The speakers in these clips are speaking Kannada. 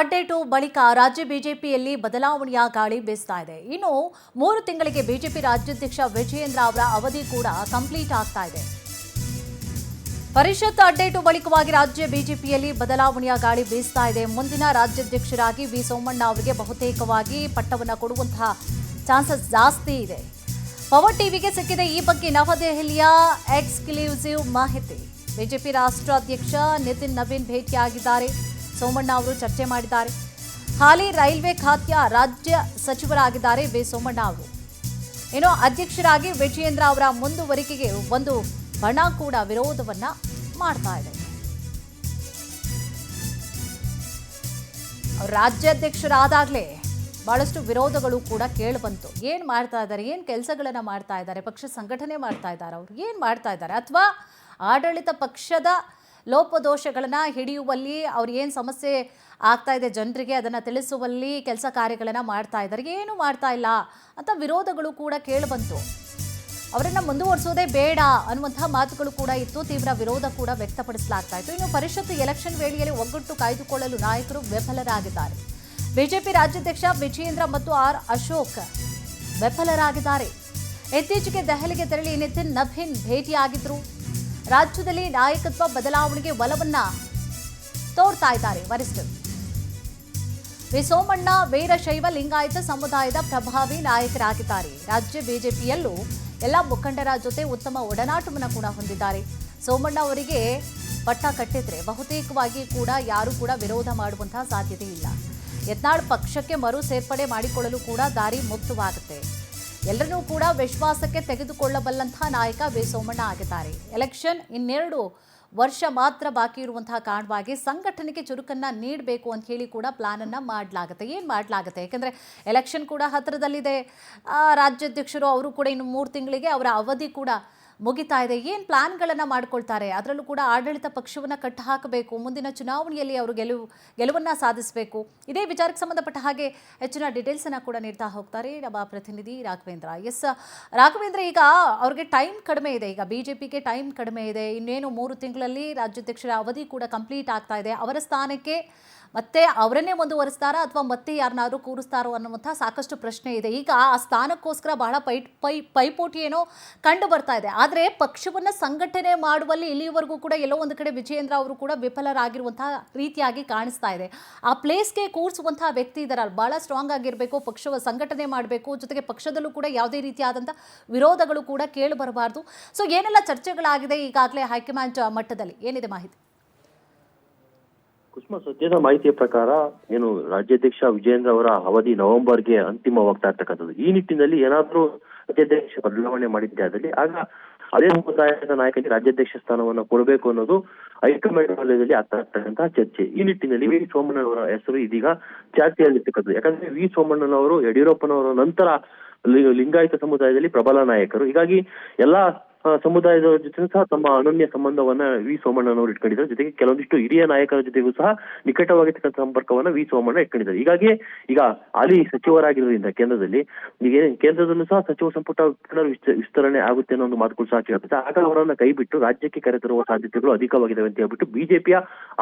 ಅಪ್ಡೇಟು ಬಳಿಕ ರಾಜ್ಯ ಬಿಜೆಪಿಯಲ್ಲಿ ಬದಲಾವಣೆಯ ಗಾಳಿ ಬೀಸ್ತಾ ಇದೆ. ಇನ್ನು 3 ತಿಂಗಳಿಗೆ ಬಿಜೆಪಿ ರಾಜ್ಯಾಧ್ಯಕ್ಷ ವಿಜಯೇಂದ್ರ ಅವರ ಅವಧಿ ಕೂಡ ಕಂಪ್ಲೀಟ್ ಆಗ್ತಾ ಇದೆ. ಪರಿಷತ್ ಅಪ್ಡೇಟು ಬಳಿಕವಾಗಿ ರಾಜ್ಯ ಬಿಜೆಪಿಯಲ್ಲಿ ಬದಲಾವಣೆಯ ಗಾಳಿ ಬೀಸ್ತಾ ಇದೆ. ಮುಂದಿನ ರಾಜ್ಯಾಧ್ಯಕ್ಷರಾಗಿ ವಿ ಸೋಮಣ್ಣ ಅವರಿಗೆ ಬಹುತೇಕವಾಗಿ ಪಟ್ಟವನ್ನು ಕೊಡುವಂತಹ ಚಾನ್ಸಸ್ ಜಾಸ್ತಿ ಇದೆ. ಪವರ್ ಟಿವಿಗೆ ಸಿಕ್ಕಿದೆ ಈ ಬಗ್ಗೆ ನವದೆಹಲಿಯ ಎಕ್ಸ್ಕ್ಲೂಸಿವ್ ಮಾಹಿತಿ. ಬಿಜೆಪಿ ರಾಷ್ಟ್ರಾಧ್ಯಕ್ಷ ನಿತಿನ್ ನವೀನ್ ಭೇಟಿಯಾಗಿದ್ದಾರೆ. ಸೋಮಣ್ಣ ಅವರು ಚರ್ಚೆ ಮಾಡಿದ್ದಾರೆ. ಹಾಲಿ ರೈಲ್ವೆ ಖಾತೆಯ ರಾಜ್ಯ ಸಚಿವರಾಗಿದ್ದಾರೆ ವಿ ಸೋಮಣ್ಣ ಅವರು. ಇನ್ನು ಅಧ್ಯಕ್ಷರಾಗಿ ವಿಜಯೇಂದ್ರ ಅವರ ಮುಂದುವರಿಕೆಗೆ ಒಂದು ಬಣ ಕೂಡ ವಿರೋಧವನ್ನ ಮಾಡ್ತಾ ಇದೆ. ರಾಜ್ಯಾಧ್ಯಕ್ಷರಾದಾಗಲೇ ಬಹಳಷ್ಟು ವಿರೋಧಗಳು ಕೂಡ ಕೇಳಿಬಂತು. ಏನು ಮಾಡ್ತಾ ಇದ್ದಾರೆ, ಏನು ಕೆಲಸಗಳನ್ನ ಮಾಡ್ತಾ ಇದ್ದಾರೆ, ಪಕ್ಷ ಸಂಘಟನೆ ಮಾಡ್ತಾ ಇದ್ದಾರೆ, ಅವರು ಏನು ಮಾಡ್ತಾ ಇದ್ದಾರೆ, ಅಥವಾ ಆಡಳಿತ ಪಕ್ಷದ ಲೋಪದೋಷಗಳನ್ನು ಹಿಡಿಯುವಲ್ಲಿ ಅವ್ರು ಏನು ಸಮಸ್ಯೆ ಆಗ್ತಾ ಇದೆ ಜನರಿಗೆ ಅದನ್ನು ತಿಳಿಸುವಲ್ಲಿ ಕೆಲಸ ಕಾರ್ಯಗಳನ್ನು ಮಾಡ್ತಾ ಇದ್ದಾರೆ, ಏನು ಮಾಡ್ತಾ ಇಲ್ಲ ಅಂತ ವಿರೋಧಗಳು ಕೂಡ ಕೇಳಿಬಂತು. ಅವರನ್ನು ಮುಂದುವರಿಸೋದೇ ಬೇಡ ಅನ್ನುವಂಥ ಮಾತುಗಳು ಕೂಡ ಇತ್ತು. ತೀವ್ರ ವಿರೋಧ ಕೂಡ ವ್ಯಕ್ತಪಡಿಸಲಾಗ್ತಾ ಇತ್ತು. ಇನ್ನು ಪರಿಷತ್ ಎಲೆಕ್ಷನ್ ವೇಳೆಯಲ್ಲಿ ಒಗ್ಗಟ್ಟು ಕಾಯ್ದುಕೊಳ್ಳಲು ನಾಯಕರು ವಿಫಲರಾಗಿದ್ದಾರೆ. ಬಿಜೆಪಿ ರಾಜ್ಯಾಧ್ಯಕ್ಷ ವಿಜಯೇಂದ್ರ ಮತ್ತು ಆರ್ ಅಶೋಕ್ ವಿಫಲರಾಗಿದ್ದಾರೆ. ಇತ್ತೀಚೆಗೆ ದೆಹಲಿಗೆ ತೆರಳಿ ನಿತಿನ್ ನವೀನ್ ಭೇಟಿಯಾಗಿದ್ರು. ರಾಜ್ಯದಲ್ಲಿ ನಾಯಕತ್ವ ಬದಲಾವಣೆಗೆ ಒಲವನ್ನ ತೋರ್ತಾ ಇದ್ದಾರೆ ವರಿಷ್ಠರು. ವಿ ಸೋಮಣ್ಣ ವೀರಶೈವ ಲಿಂಗಾಯತ ಸಮುದಾಯದ ಪ್ರಭಾವಿ ನಾಯಕರಾಗಿದ್ದಾರೆ. ರಾಜ್ಯ ಬಿಜೆಪಿಯಲ್ಲೂ ಎಲ್ಲ ಮುಖಂಡರ ಜೊತೆ ಉತ್ತಮ ಒಡನಾಟವನ್ನು ಕೂಡ ಹೊಂದಿದ್ದಾರೆ. ಸೋಮಣ್ಣ ಅವರಿಗೆ ಪಟ್ಟ ಕಟ್ಟಿದ್ರೆ ಬಹುತೇಕವಾಗಿ ಕೂಡ ಯಾರು ಕೂಡ ವಿರೋಧ ಮಾಡುವಂತಹ ಸಾಧ್ಯತೆ ಇಲ್ಲ. ಯತ್ನಾಳ್ ಪಕ್ಷಕ್ಕೆ ಮರು ಸೇರ್ಪಡೆ ಮಾಡಿಕೊಳ್ಳಲು ಕೂಡ ದಾರಿ ಮುಕ್ತವಾಗುತ್ತೆ. ಎಲ್ಲರನ್ನೂ ಕೂಡ ವಿಶ್ವಾಸಕ್ಕೆ ತೆಗೆದುಕೊಳ್ಳಬಲ್ಲಂತಹ ನಾಯಕ ವಿ ಸೋಮಣ್ಣ ಆಗಿದ್ದಾರೆ. ಎಲೆಕ್ಷನ್ 2 ವರ್ಷ ಮಾತ್ರ ಬಾಕಿ ಇರುವಂತಹ ಕಾರಣವಾಗಿ ಸಂಘಟನೆಗೆ ಚುರುಕನ್ನು ನೀಡಬೇಕು ಅಂತ ಹೇಳಿ ಕೂಡ ಪ್ಲಾನನ್ನು ಮಾಡಲಾಗುತ್ತೆ. ಏನು ಮಾಡಲಾಗುತ್ತೆ, ಯಾಕೆಂದರೆ ಎಲೆಕ್ಷನ್ ಕೂಡ ಹತ್ತಿರದಲ್ಲಿದೆ. ರಾಜ್ಯಾಧ್ಯಕ್ಷರು ಅವರು ಕೂಡ ಇನ್ನು 3 ತಿಂಗಳಿಗೆ ಅವರ ಅವಧಿ ಕೂಡ ಮುಗಿತಾ ಇದೆ. ಏನು ಪ್ಲಾನ್ಗಳನ್ನು ಮಾಡ್ಕೊಳ್ತಾರೆ, ಅದರಲ್ಲೂ ಕೂಡ ಆಡಳಿತ ಪಕ್ಷವನ್ನು ಕಟ್ಟು ಹಾಕಬೇಕು, ಮುಂದಿನ ಚುನಾವಣೆಯಲ್ಲಿ ಅವರು ಗೆಲುವನ್ನು ಸಾಧಿಸಬೇಕು. ಇದೇ ವಿಚಾರಕ್ಕೆ ಸಂಬಂಧಪಟ್ಟ ಹಾಗೆ ಹೆಚ್ಚಿನ ಡೀಟೇಲ್ಸನ್ನು ಕೂಡ ನೀಡ್ತಾ ಹೋಗ್ತಾರೆ ನಮ್ಮ ಪ್ರತಿನಿಧಿ ರಾಘವೇಂದ್ರ. ರಾಘವೇಂದ್ರ, ಈಗ ಅವ್ರಿಗೆ ಟೈಮ್ ಕಡಿಮೆ ಇದೆ, ಈಗ ಬಿಜೆಪಿಗೆ ಟೈಮ್ ಕಡಿಮೆ ಇದೆ. ಇನ್ನೇನು 3 ತಿಂಗಳಲ್ಲಿ ರಾಜ್ಯಾಧ್ಯಕ್ಷರ ಅವಧಿ ಕೂಡ ಕಂಪ್ಲೀಟ್ ಆಗ್ತಾ ಇದೆ. ಅವರ ಸ್ಥಾನಕ್ಕೆ ಮತ್ತೆ ಅವರನ್ನೇ ಮುಂದುವರಿಸ್ತಾರಾ ಅಥವಾ ಮತ್ತೆ ಯಾರನ್ನಾದ್ರೂ ಕೂರಿಸ್ತಾರೋ ಅನ್ನುವಂಥ ಸಾಕಷ್ಟು ಪ್ರಶ್ನೆ ಇದೆ. ಈಗ ಆ ಸ್ಥಾನಕ್ಕೋಸ್ಕರ ಬಹಳ ಪೈಪೋಟಿ ಏನೋ ಕಂಡು ಬರ್ತಾ ಇದೆ. ಆದರೆ ಪಕ್ಷವನ್ನು ಸಂಘಟನೆ ಮಾಡುವಲ್ಲಿ ಇಲ್ಲಿಯವರೆಗೂ ಕೂಡ ಎಲ್ಲೋ ಒಂದು ಕಡೆ ವಿಜಯೇಂದ್ರ ಅವರು ಕೂಡ ವಿಫಲರಾಗಿರುವಂತಹ ರೀತಿಯಾಗಿ ಕಾಣಿಸ್ತಾ ಇದೆ. ಆ ಪ್ಲೇಸ್ಗೆ ಕೂರಿಸುವಂತಹ ವ್ಯಕ್ತಿ ಇದ್ದಾರಲ್ಲ, ಬಹಳ ಸ್ಟ್ರಾಂಗ್ ಆಗಿರಬೇಕು, ಪಕ್ಷವ ಸಂಘಟನೆ ಮಾಡಬೇಕು, ಜೊತೆಗೆ ಪಕ್ಷದಲ್ಲೂ ಕೂಡ ಯಾವುದೇ ರೀತಿಯಾದಂಥ ವಿರೋಧಗಳು ಕೂಡ ಕೇಳಿ ಬರಬಾರ್ದು. ಸೊ ಏನೆಲ್ಲ ಚರ್ಚೆಗಳಾಗಿದೆ ಈಗಾಗಲೇ ಹೈಕಮಾಂಡ್ ಮಟ್ಟದಲ್ಲಿ, ಏನಿದೆ ಮಾಹಿತಿ? ಕುಸುಮ, ಸದ್ಯದ ಮಾಹಿತಿಯ ಪ್ರಕಾರ ಏನು ರಾಜ್ಯಾಧ್ಯಕ್ಷ ವಿಜಯೇಂದ್ರ ಅವರ ಅವಧಿ ನವೆಂಬರ್ಗೆ ಅಂತಿಮವಾಗ್ತಾ ಇರ್ತಕ್ಕಂಥದ್ದು. ಈ ನಿಟ್ಟಿನಲ್ಲಿ ಏನಾದ್ರೂ ರಾಜ್ಯಾಧ್ಯಕ್ಷ ಬದಲಾವಣೆ ಮಾಡಿದ್ದೆ ಆದಲ್ಲಿ ಆಗ ಅದೇ ಸಮುದಾಯದ ನಾಯಕನಿಗೆ ರಾಜ್ಯಾಧ್ಯಕ್ಷ ಸ್ಥಾನವನ್ನು ಕೊಡಬೇಕು ಅನ್ನೋದು ಹೈಕಮಾಂಡ್ ವಲಯದಲ್ಲಿ ಆಗ್ತಾ ಇರ್ತಕ್ಕಂತಹ ಚರ್ಚೆ. ಈ ನಿಟ್ಟಿನಲ್ಲಿ ವಿ ಸೋಮಣ್ಣನವರ ಹೆಸರು ಇದೀಗ ಚಾರ್ಚೆಯಲ್ಲಿರ್ತಕ್ಕಂಥದ್ದು. ಯಾಕಂದ್ರೆ ವಿ ಸೋಮಣ್ಣನವರು ಯಡಿಯೂರಪ್ಪನವರ ನಂತರ ಲಿಂಗಾಯತ ಸಮುದಾಯದಲ್ಲಿ ಪ್ರಬಲ ನಾಯಕರು. ಹೀಗಾಗಿ ಎಲ್ಲಾ ಸಮುದಾಯದ ಜೊತೆ ಸಹ ತಮ್ಮ ಅನನ್ಯ ಸಂಬಂಧವನ್ನ ವಿ ಸೋಮಣ್ಣನವರು ಇಟ್ಕೊಂಡಿದ್ದಾರೆ. ಜೊತೆಗೆ ಕೆಲವೊಂದಿಷ್ಟು ಹಿರಿಯ ನಾಯಕರ ಜೊತೆಗೂ ಸಹ ನಿಕಟವಾಗಿರ್ತಕ್ಕಂಥ ಸಂಪರ್ಕವನ್ನ ವಿ ಸೋಮಣ್ಣ ಇಟ್ಕೊಂಡಿದ್ದಾರೆ. ಹೀಗಾಗಿ ಈಗ ಹಾಲಿ ಸಚಿವರಾಗಿರೋದ್ರಿಂದ ಕೇಂದ್ರದಲ್ಲಿ ಈಗ ಕೇಂದ್ರದಲ್ಲೂ ಸಹ ಸಚಿವ ಸಂಪುಟ ವಿಸ್ತರಣೆ ಆಗುತ್ತೆ ಅನ್ನೋ ಒಂದು ಮಾತುಗಳು ಸಹ ಕೇಳುತ್ತೆ. ಆಗ ಅವರನ್ನ ಕೈ ಬಿಟ್ಟು ರಾಜ್ಯಕ್ಕೆ ಕರೆತರುವ ಸಾಧ್ಯತೆಗಳು ಅಧಿಕವಾಗಿದ್ದಾವೆ ಅಂತ ಹೇಳ್ಬಿಟ್ಟು ಬಿಜೆಪಿಯ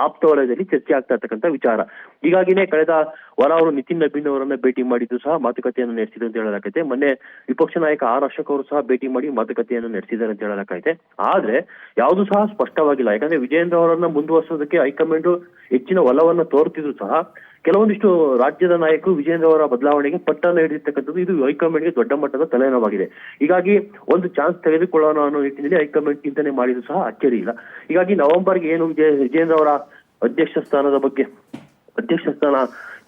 ಆಪ್ತ ವಲಯದಲ್ಲಿ ಚರ್ಚೆ ಆಗ್ತಾ ಇರ್ತಕ್ಕಂಥ ವಿಚಾರ. ಹೀಗಾಗಿನೇ ಕಳೆದ ವಾರ ಅವರು ನಿತಿನ್ ನವೀನ್ ಅವರನ್ನ ಭೇಟಿ ಮಾಡಿದ್ದು ಸಹ ಮಾತುಕತೆಯನ್ನು ನಡೆಸಿದ್ರು ಅಂತ ಹೇಳಲಾಗೈತೆ. ಮೊನ್ನೆ ವಿಪಕ್ಷ ನಾಯಕ ಆರ್ ಅಶೋಕ್ ಅವರು ಸಹ ಭೇಟಿ ಮಾಡಿ ಮಾತುಕತೆಯನ್ನು ನಡೆಸಿದ್ದಾರೆ ಅಂತ ಹೇಳಲಾಗೈತೆ. ಆದ್ರೆ ಯಾವುದು ಸಹ ಸ್ಪಷ್ಟವಾಗಿಲ್ಲ. ಯಾಕಂದ್ರೆ ವಿಜಯೇಂದ್ರ ಅವರನ್ನ ಮುಂದುವರಿಸೋದಕ್ಕೆ ಹೈಕಮಾಂಡ್ ಹೆಚ್ಚಿನ ಒಲವನ್ನ ತೋರ್ತಿದ್ರು ಸಹ ಕೆಲವೊಂದಿಷ್ಟು ರಾಜ್ಯದ ನಾಯಕರು ವಿಜಯೇಂದ್ರ ಅವರ ಬದಲಾವಣೆಗೆ ಪಟ್ಟನ್ನು ಹಿಡಿದಿರ್ತಕ್ಕಂಥದ್ದು ಇದು ಹೈಕಮಾಂಡ್ಗೆ ದೊಡ್ಡ ಮಟ್ಟದ ತಲೆನೋವಾಗಿದೆ. ಹೀಗಾಗಿ ಒಂದು ಚಾನ್ಸ್ ತೆಗೆದುಕೊಳ್ಳೋಣ ಅನ್ನೋ ನಿಟ್ಟಿನಲ್ಲಿ ಹೈಕಮಾಂಡ್ ಚಿಂತನೆ ಮಾಡಿದ್ರು ಸಹ ಅಚ್ಚರಿ ಇಲ್ಲ. ಹೀಗಾಗಿ ನವೆಂಬರ್ಗೆ ಏನು ವಿಜಯೇಂದ್ರ ಅವರ ಅಧ್ಯಕ್ಷ ಸ್ಥಾನ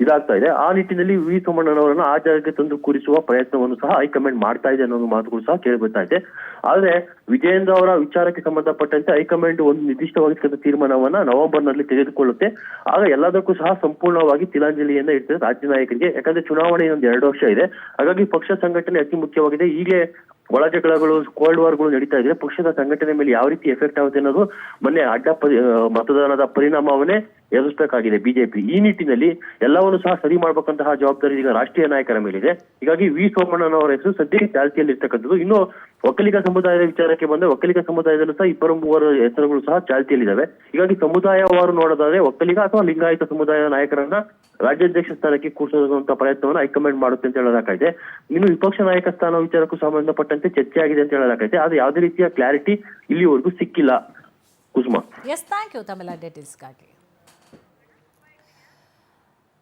ಇದಾಗ್ತಾ ಇದೆ. ಆ ನಿಟ್ಟಿನಲ್ಲಿ ವಿ ಸೋಮಣ್ಣನವರನ್ನ ಆ ಜಾಗಕ್ಕೆ ತಂದು ಕೂರಿಸುವ ಪ್ರಯತ್ನವನ್ನು ಸಹ ಹೈಕಮಾಂಡ್ ಮಾಡ್ತಾ ಇದೆ ಅನ್ನೋ ಮಾತುಗಳು ಸಹ ಕೇಳಿ ಬರ್ತಾ ಇದೆ. ಆದ್ರೆ ವಿಜಯೇಂದ್ರ ಅವರ ವಿಚಾರಕ್ಕೆ ಸಂಬಂಧಪಟ್ಟಂತೆ ಹೈಕಮಾಂಡ್ ಒಂದು ನಿರ್ದಿಷ್ಟವಾಗಿರ್ತಕ್ಕಂಥ ತೀರ್ಮಾನವನ್ನ ನವೆಂಬರ್ನಲ್ಲಿ ತೆಗೆದುಕೊಳ್ಳುತ್ತೆ. ಆಗ ಎಲ್ಲದಕ್ಕೂ ಸಹ ಸಂಪೂರ್ಣವಾಗಿ ತಿಲಾಂಜಲಿಯನ್ನ ಇರ್ತದೆ ರಾಜ್ಯ ನಾಯಕರಿಗೆ. ಯಾಕಂದ್ರೆ ಚುನಾವಣೆ ಇನ್ನೊಂದು 2 ವರ್ಷ ಇದೆ. ಹಾಗಾಗಿ ಪಕ್ಷ ಸಂಘಟನೆ ಅತಿ ಮುಖ್ಯವಾಗಿದೆ. ಈಗಲೇ ಒಳ ಜಗಳಗಳು, ಕೋಲ್ಡ್ ವಾರ್ಗಳು ನಡೀತಾ ಇದೆ. ಪಕ್ಷದ ಸಂಘಟನೆ ಮೇಲೆ ಯಾವ ರೀತಿ ಎಫೆಕ್ಟ್ ಆಗುತ್ತೆ ಅನ್ನೋದು ಮೊನ್ನೆ ಮತದಾನದ ಪರಿಣಾಮವನ್ನೇ ಎದುರಿಸಬೇಕಾಗಿದೆ ಬಿಜೆಪಿ. ಈ ನಿಟ್ಟಿನಲ್ಲಿ ಎಲ್ಲವನ್ನು ಸಹ ಸರಿ ಮಾಡಬೇಕಂತಹ ಜವಾಬ್ದಾರಿ ಈಗ ರಾಷ್ಟ್ರೀಯ ನಾಯಕರ ಮೇಲಿದೆ. ಹೀಗಾಗಿ ವಿ ಸೋಮಣ್ಣನವರ ಹೆಸರು ಸದ್ಯಕ್ಕೆ ಚಾಲ್ತಿಯಲ್ಲಿ ಇರ್ತಕ್ಕಂಥದ್ದು. ಇನ್ನು ಒಕ್ಕಲಿಗ ಸಮುದಾಯದ ವಿಚಾರಕ್ಕೆ ಬಂದ್ರೆ ಒಕ್ಕಲಿಗ ಸಮುದಾಯದಲ್ಲೂ ಸಹ 2-3 ಹೆಸರುಗಳು ಸಹ ಚಾಲ್ತಿಯಲ್ಲಿದ್ದಾವೆ. ಹೀಗಾಗಿ ಸಮುದಾಯವಾರು ನೋಡೋದಾದ್ರೆ ಒಕ್ಕಲಿಗ ಅಥವಾ ಲಿಂಗಾಯತ ಸಮುದಾಯದ ನಾಯಕರನ್ನ ರಾಜ್ಯಾಧ್ಯಕ್ಷ ಸ್ಥಾನಕ್ಕೆ ಕೂರಿಸುವಂತ ಪ್ರಯತ್ನವನ್ನು ಹೈಕಮಾಂಡ್ ಮಾಡುತ್ತೆ ಅಂತ ಹೇಳಲಾಗಿದೆ. ಇನ್ನು ವಿಪಕ್ಷ ನಾಯಕ ಸ್ಥಾನ ವಿಚಾರಕ್ಕೂ ಸಂಬಂಧಪಟ್ಟಂತೆ ಚರ್ಚೆ ಆಗಿದೆ ಅಂತ ಹೇಳಲಾಗಿದೆ. ಆದ್ರೆ ಯಾವುದೇ ರೀತಿಯ ಕ್ಲಾರಿಟಿ ಇಲ್ಲಿವರೆಗೂ ಸಿಕ್ಕಿಲ್ಲ ಕುಸುಮ. ಎಸ್, ಥ್ಯಾಂಕ್ ಯು ತಮ್ಮೆಲ್ಲ ಡೀಟೇಲ್ಸ್ಗಾಗಿ.